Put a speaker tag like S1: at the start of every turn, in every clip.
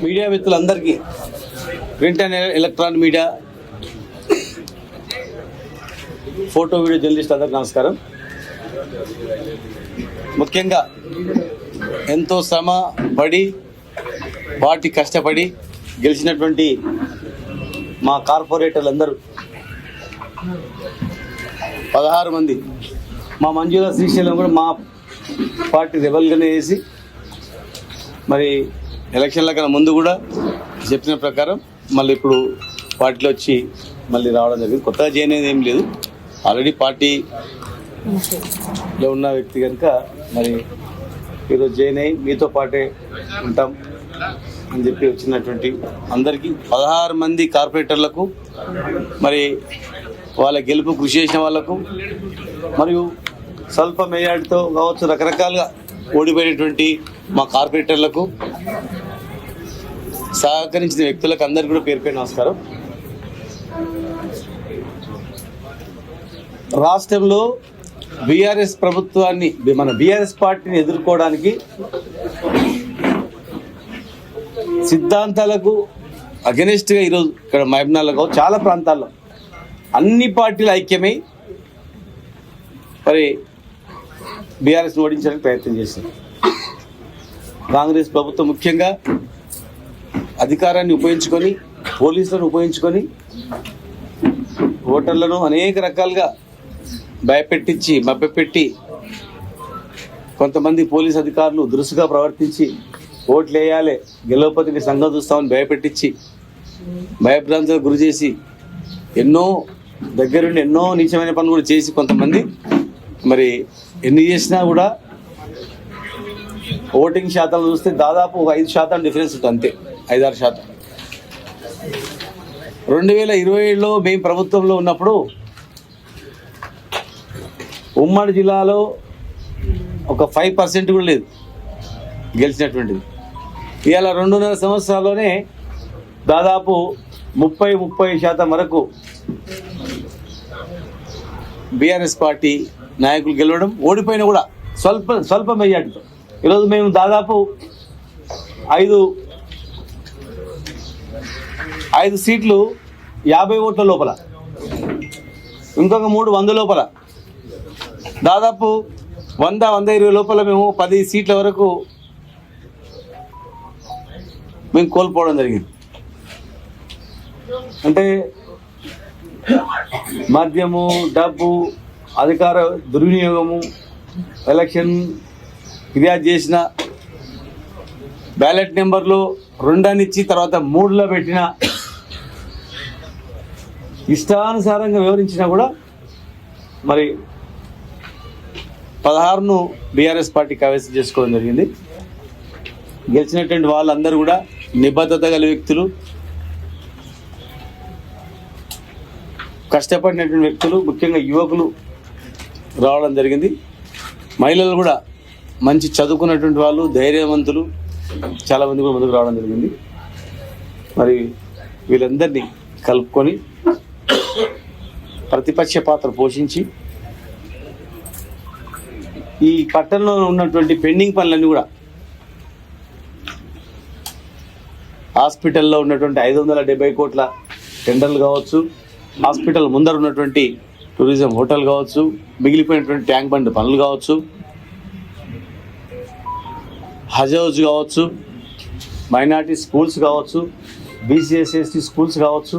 S1: Media మిత్రులందరికీ, print and electronic media, photo video journalist అందరికీ నమస్కారం. ముఖ్యంగా ఎంతో శ్రమ పడి పార్టీ కష్టపడి గెలిచినటువంటి మా కార్పొరేటర్లందరూ 16 మంది, మా మంజుల శ్రీశైలం కూడా మా పార్టీ రెబల్గానే వేసి మరి ఎలక్షన్ల కన్నా ముందు కూడా చెప్పిన ప్రకారం మళ్ళీ ఇప్పుడు పార్టీలో వచ్చి మళ్ళీ రావడం జరిగింది. కొత్తగా జాయిన్ అయ్యేది ఏం లేదు, ఆల్రెడీ పార్టీలో ఉన్న వ్యక్తి కనుక మరి ఈరోజు జాయిన్ అయ్యి మీతో పాటే ఉంటాం అని చెప్పి వచ్చినటువంటి అందరికీ 16 మంది కార్పొరేటర్లకు మరి వాళ్ళ గెలుపు కృషి చేసిన వాళ్లకు మరియు స్వల్ప మెజార్టీతో కావచ్చు రకరకాలుగా ఓడిపోయినటువంటి మా కార్పొరేటర్లకు సహకరించిన వ్యక్తులకు అందరికీ కూడా పేరు పేరు నమస్కారం. రాష్ట్రంలో బీఆర్ఎస్ ప్రభుత్వాన్ని, మన బీఆర్ఎస్ పార్టీని ఎదుర్కోవడానికి సిద్ధాంతాలకు అగెనిస్ట్గా ఈరోజు ఇక్కడ మహబూబ్నగర్లో చాలా ప్రాంతాల్లో అన్ని పార్టీలు ఐక్యమై మరి బీఆర్ఎస్ని ఓడించడానికి ప్రయత్నం చేశారు. కాంగ్రెస్ ప్రభుత్వం ముఖ్యంగా అధికారాన్ని ఉపయోగించుకొని, పోలీసులను ఉపయోగించుకొని ఓటర్లను అనేక రకాలుగా భయపెట్టించి మభ్యపెట్టి కొంతమంది పోలీస్ అధికారులు దురుసుగా ప్రవర్తించి ఓట్లు వేయాలి, గెలవకపోతే మీ సంఘం చూస్తామని భయపెట్టించి భయభ్రాంతులకు గురి చేసి ఎన్నో దగ్గరుండి ఎన్నో నీచమైన పనులు కూడా చేసి కొంతమంది మరి ఎన్ని చేసినా కూడా ఓటింగ్ శాతాలు చూస్తే దాదాపు ఒక 5% డిఫరెన్స్ ఉంటుంది, అంతే 5-6%. 2027లో మేము ప్రభుత్వంలో ఉన్నప్పుడు ఉమ్మడి జిల్లాలో ఒక 5% కూడా లేదు గెలిచినటువంటిది. ఇవాళ 2.5 సంవత్సరాల్లోనే దాదాపు 30% వరకు బీఆర్ఎస్ పార్టీ నాయకులు గెలవడం, ఓడిపోయినా కూడా స్వల్ప మెజార్టీతో. ఈరోజు మేము దాదాపు 5 సీట్లు 50 ఓట్ల లోపల, ఇంకొక 3 100 లోపల, దాదాపు 100-120 లోపల మేము 10 సీట్ల వరకు మేము కోల్పోవడం జరిగింది. అంటే మద్యము, డబ్బు, అధికార దుర్వినియోగము, ఎలక్షన్ ఫిర్యాదు చేసిన బ్యాలెట్ నెంబర్లు 2 అని ఇచ్చి తర్వాత 3లో పెట్టిన, ఇష్టానుసారంగా వివరించినా కూడా మరి 16ను బీఆర్ఎస్ పార్టీ కైవసం చేసుకోవడం జరిగింది. గెలిచినటువంటి వాళ్ళందరూ కూడా నిబద్ధత గల వ్యక్తులు, కష్టపడినటువంటి వ్యక్తులు, ముఖ్యంగా యువకులు రావడం జరిగింది. మహిళలు కూడా మంచి చదువుకున్నటువంటి వాళ్ళు, ధైర్యవంతులు చాలామంది కూడా ముందుకు రావడం జరిగింది. మరి వీళ్ళందరినీ కలుపుకొని ప్రతిపక్ష పాత్ర పోషించి ఈ పట్టణంలో ఉన్నటువంటి పెండింగ్ పనులన్నీ కూడా, హాస్పిటల్లో ఉన్నటువంటి 570 కోట్ల టెండర్లు కావచ్చు, హాస్పిటల్ ముందర ఉన్నటువంటి టూరిజం హోటల్ కావచ్చు, మిగిలిపోయినటువంటి ట్యాంక్ బండ్ పనులు కావచ్చు, హజ్ హౌస్ కావచ్చు, మైనార్టీ స్కూల్స్ కావచ్చు, బీసీఎస్ఎస్టీ స్కూల్స్ కావచ్చు,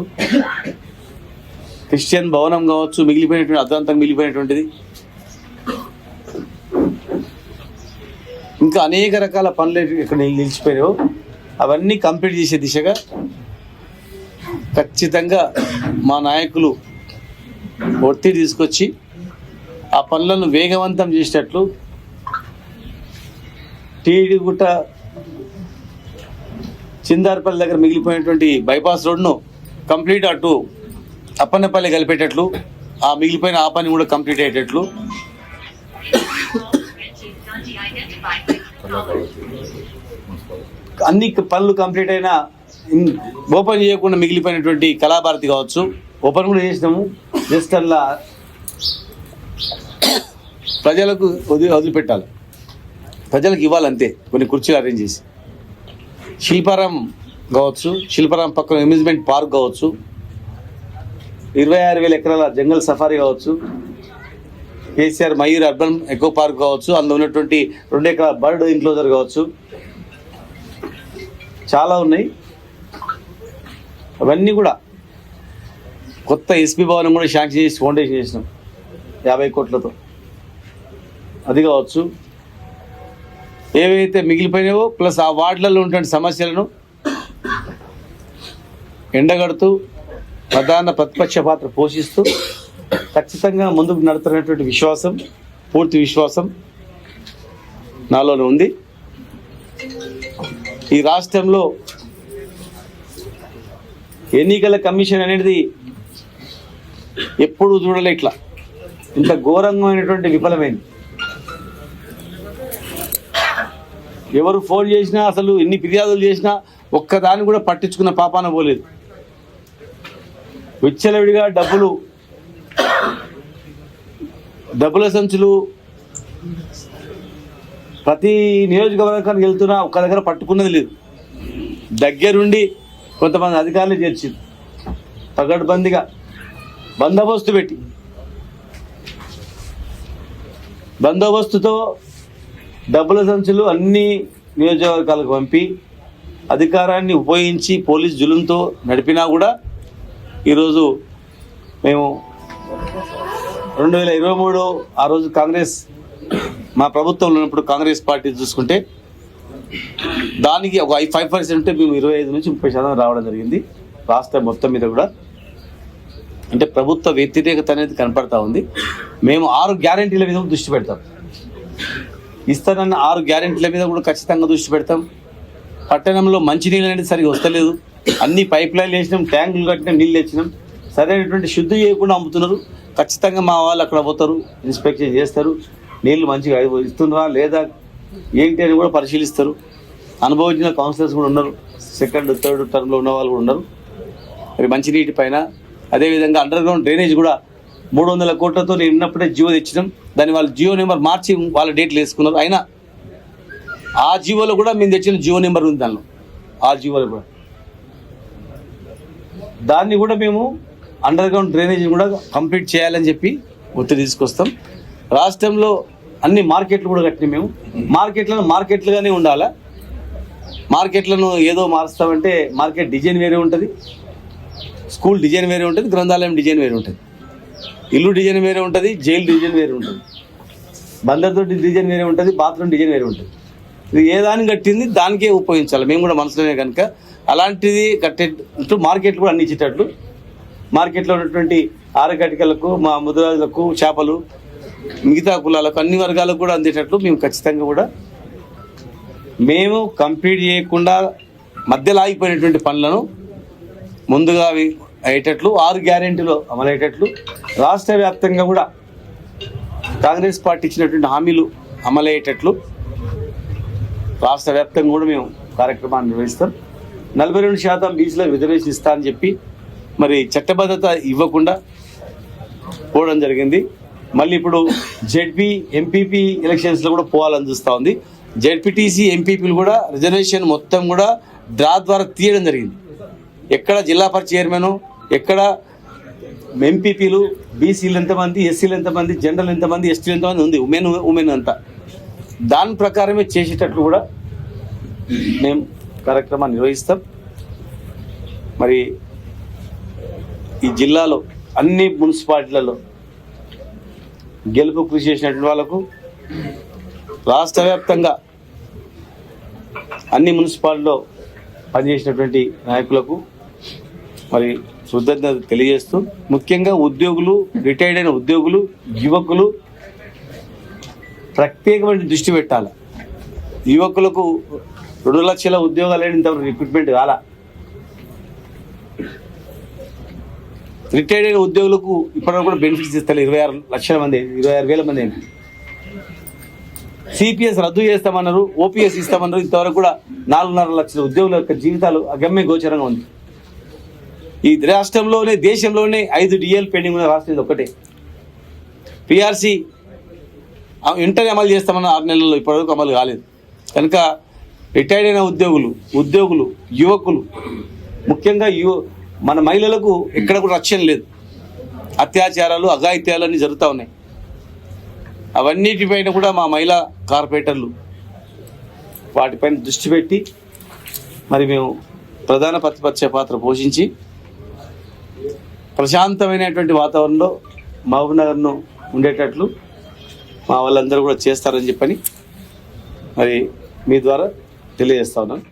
S1: క్రిస్టియన్ భవనం కావచ్చు, మిగిలిపోయినటువంటి అర్ధాంతంగా మిగిలిపోయినటువంటిది, ఇంకా అనేక రకాల పనులు ఇక్కడ నిలిచిపోయాయో అవన్నీ కంప్లీట్ చేసే దిశగా ఖచ్చితంగా మా నాయకులు ఒత్తిడి తీసుకొచ్చి ఆ పనులను వేగవంతం చేసేటట్లు టీడీగుట్ట చిందార్పల్లి దగ్గర మిగిలిపోయినటువంటి బైపాస్ రోడ్ను కంప్లీట్ అటు అప్పన్నపల్లి కలిపేటట్లు, ఆ మిగిలిపోయిన ఆ పని కూడా కంప్లీట్ అయ్యేటట్లు, అన్ని పనులు కంప్లీట్ అయినా ఓపెన్ చేయకుండా మిగిలిపోయినటువంటి కళాభారతి కావచ్చు, ఓపెన్ కూడా చేసినాము. జస్ట్ అలా ప్రజలకు వదిలిపెట్టాలి, ప్రజలకు ఇవ్వాలంతే కొన్ని కుర్చీలు అరేంజ్ చేసి. శిల్పారాం కావచ్చు, శిల్పరాం పక్కన అమ్యూజ్మెంట్ పార్క్ కావచ్చు, 26,000 ఎకరాల జంగల్ సఫారీ కావచ్చు, KCR Mayur urban echo park కావచ్చు, అందులో ఉన్నటువంటి 2 ఎకరాల బర్డ్ ఎన్క్లోజర్ కావచ్చు, చాలా ఉన్నాయి. అవన్నీ కూడా కొత్త ఎస్పీ భవనం కూడా శాంక్షన్ చేసి ఫౌండేషన్ చేసినాం 50 కోట్లతో. అది కావచ్చు, ఏవైతే మిగిలిపోయినావో ప్లస్ ఆ వార్డులలో ఉన్నటువంటి సమస్యలను ఎండగడుతూ ప్రధాన ప్రతిపక్ష పాత్ర పోషిస్తూ ఖచ్చితంగా ముందుకు నడుతున్నటువంటి విశ్వాసం, పూర్తి విశ్వాసం నాలోనే ఉంది. ఈ రాష్ట్రంలో ఎన్నికల కమిషన్ అనేది ఎప్పుడు చూడలే ఇట్లా ఇంత ఘోరంగామైనటువంటి విఫలమైంది. ఎవరు ఫోన్ చేసినా, అసలు ఎన్ని ఫిర్యాదులు చేసినా ఒక్కదాన్ని కూడా పట్టించుకున్న పాపాన పోలేదు. విచ్చలవిడిగా డబ్బుల సంచులు ప్రతి నియోజకవర్గానికి వెళ్తున్నా ఒక్క దగ్గర పట్టుకున్నది లేదు. దగ్గరుండి కొంతమంది అధికారులు చేర్చింది, పగడ్బందీగా బందోబస్తుతో డబ్బుల సంచులు అన్ని నియోజకవర్గాలకు పంపి అధికారాన్ని ఉపయోగించి పోలీస్ జులుంతో నడిపినా కూడా ఈరోజు మేము 2023 ఆ రోజు కాంగ్రెస్ మా ప్రభుత్వంలో ఉన్నప్పుడు కాంగ్రెస్ పార్టీ చూసుకుంటే దానికి ఒక 5% ఉంటే మేము 25 నుంచి 30% రావడం జరిగింది రాష్ట్రం మొత్తం మీద కూడా. అంటే ప్రభుత్వ వ్యతిరేకత అనేది కనపడతా ఉంది. మేము 6 గ్యారెంటీల మీద దృష్టి పెడతాం. ఇస్తానన్న 6 గ్యారెంటీల మీద కూడా ఖచ్చితంగా దృష్టి పెడతాం. పట్టణంలో మంచినీళ్ళు అనేది సరిగా వస్తలేదు. అన్ని పైప్ లైన్లు వేసినాం, ట్యాంకులు కట్టినాం, నీళ్ళు తెచ్చినాం, సరైనటువంటి శుద్ధి చేయకుండా అమ్ముతున్నారు. ఖచ్చితంగా మా వాళ్ళు అక్కడ పోతారు, ఇన్స్పెక్షన్ చేస్తారు, నీళ్లు మంచిగా ఇస్తున్నారా లేదా ఏంటి అని కూడా పరిశీలిస్తారు. అనుభవించిన కౌన్సిలర్స్ కూడా ఉన్నారు, 2nd, 3rd టర్మ్లో ఉన్న వాళ్ళు కూడా ఉన్నారు. మరి మంచినీటి పైన అదేవిధంగా అండర్ గ్రౌండ్ డ్రైనేజ్ కూడా 300 కోట్లతో నేను ఉన్నప్పుడే జియో తెచ్చినాం. దాన్ని వాళ్ళు జియో నెంబర్ మార్చి వాళ్ళ డేట్లు వేసుకున్నారు. అయినా ఆ జియోలో కూడా మేము తెచ్చిన జియో నెంబర్ ఉంది దానిలో. ఆ జియోలో కూడా దాన్ని కూడా మేము అండర్ గ్రౌండ్ డ్రైనేజ్ కూడా కంప్లీట్ చేయాలని చెప్పి ఒత్తిడి తీసుకొస్తాం. రాష్ట్రంలో అన్ని మార్కెట్లు కూడా కట్టినాం. మేము మార్కెట్లుగానే ఉండాలా. మార్కెట్లను ఏదో మారుస్తామంటే మార్కెట్ డిజైన్ వేరే ఉంటుంది, స్కూల్ డిజైన్ వేరే ఉంటుంది, గ్రంథాలయం డిజైన్ వేరే ఉంటుంది, ఇల్లు డిజైన్ వేరే ఉంటుంది, జైలు డిజైన్ వేరే ఉంటుంది, బందర్తోటి డిజైన్ వేరే ఉంటుంది, బాత్రూమ్ డిజైన్ వేరే ఉంటుంది. ఇది ఏ దాన్ని కట్టింది దానికే ఉపయోగించాలి. మేము కూడా మనసులోనే కనుక అలాంటిది కట్టేటట్టు మార్కెట్లు కూడా అన్ని ఇచ్చేటట్లు, మార్కెట్లో ఉన్నటువంటి ఆరకటికలకు, మా ముద్రాజులకు, చేపలు, మిగతా కులాలకు, అన్ని వర్గాలకు కూడా అందేటట్లు మేము ఖచ్చితంగా కూడా మేము కంప్లీట్ చేయకుండా మధ్యలో ఆగిపోయినటువంటి పనులను ముందుగా అయ్యేటట్లు 6 గ్యారెంటీలు అమలయ్యేటట్లు రాష్ట్ర వ్యాప్తంగా కూడా కాంగ్రెస్ పార్టీ ఇచ్చినటువంటి హామీలు అమలయ్యేటట్లు రాష్ట్ర వ్యాప్తంగా కూడా మేము కార్యక్రమాన్ని నిర్వహిస్తాం. 42% బీసీలకు రిజర్వేషన్ ఇస్తా అని చెప్పి మరి చట్టబద్ధత ఇవ్వకుండా పోవడం జరిగింది. మళ్ళీ ఇప్పుడు జెడ్పీ ఎంపీపీ ఎలక్షన్స్లో కూడా పోవాలని చూస్తూ ఉంది. జెడ్పీటీసీ ఎంపీపీలు కూడా రిజర్వేషన్ మొత్తం కూడా డ్రా ద్వారా తీయడం జరిగింది. ఎక్కడ జిల్లా పరిషత్ చైర్మన్, ఎక్కడ ఎంపీపీలు, బీసీలు ఎంతమంది, ఎస్సీలు ఎంతమంది, జనరల్ ఎంతమంది, ఎస్టీలు ఎంతమంది ఉంది, ఉమెన్ అంతా దాని ప్రకారమే చేసేటట్లు కూడా మేము కార్యక్రమాన్ని నిర్వహిస్తాం. మరి ఈ జిల్లాలో అన్ని మున్సిపాలిటీలలో గెలుపు కృషి చేసినటువంటి వాళ్ళకు, రాష్ట్ర వ్యాప్తంగా అన్ని మున్సిపాలిటీలో పనిచేసినటువంటి నాయకులకు మరి కృతజ్ఞత తెలియజేస్తూ, ముఖ్యంగా ఉద్యోగులు, రిటైర్డ్ అయిన ఉద్యోగులు, యువకులు ప్రత్యేకమైన దృష్టి పెట్టాలి. యువకులకు 2 లక్షల ఉద్యోగాలు ఇంతవరకు రిక్రూట్మెంట్ కాల. రిటైర్డ్ అయిన ఉద్యోగులకు ఇప్పటివరకు కూడా బెనిఫిట్స్ ఇస్తారు. 26 లక్షల మంది, 26,000 మంది అయింది. సిపిఎస్ రద్దు చేస్తామన్నారు, ఓపీఎస్ ఇస్తామన్నారు. ఇంతవరకు కూడా 4.5 లక్షల ఉద్యోగుల యొక్క జీవితాలు అగమ్య గోచరంగా ఉంది. ఈ రాష్ట్రంలోనే, దేశంలోనే 5 డిఎల్ పెండింగ్ ఉన్న రాష్ట్రం ఇది ఒకటే. పిఆర్సీ వెంటనే అమలు చేస్తామన్న 6 నెలల్లో ఇప్పటివరకు అమలు కాలేదు. కనుక రిటైర్డ్ అయిన ఉద్యోగులు యువకులు, ముఖ్యంగా మన మహిళలకు ఎక్కడ కూడా రక్షణ లేదు. అత్యాచారాలు, అఘాయిత్యాలు అన్నీ జరుగుతూ ఉన్నాయి. అవన్నిటిపైన కూడా మా మహిళా కార్పొరేటర్లు వాటిపైన దృష్టి పెట్టి మరి మేము ప్రధాన ప్రతిపక్ష పాత్ర పోషించి ప్రశాంతమైనటువంటి వాతావరణంలో మహబూబ్నగర్ను ఉండేటట్లు మా వాళ్ళందరూ కూడా చేస్తారని చెప్పని మరి మీ ద్వారా తెలియజేస్తా ఉన్నాను.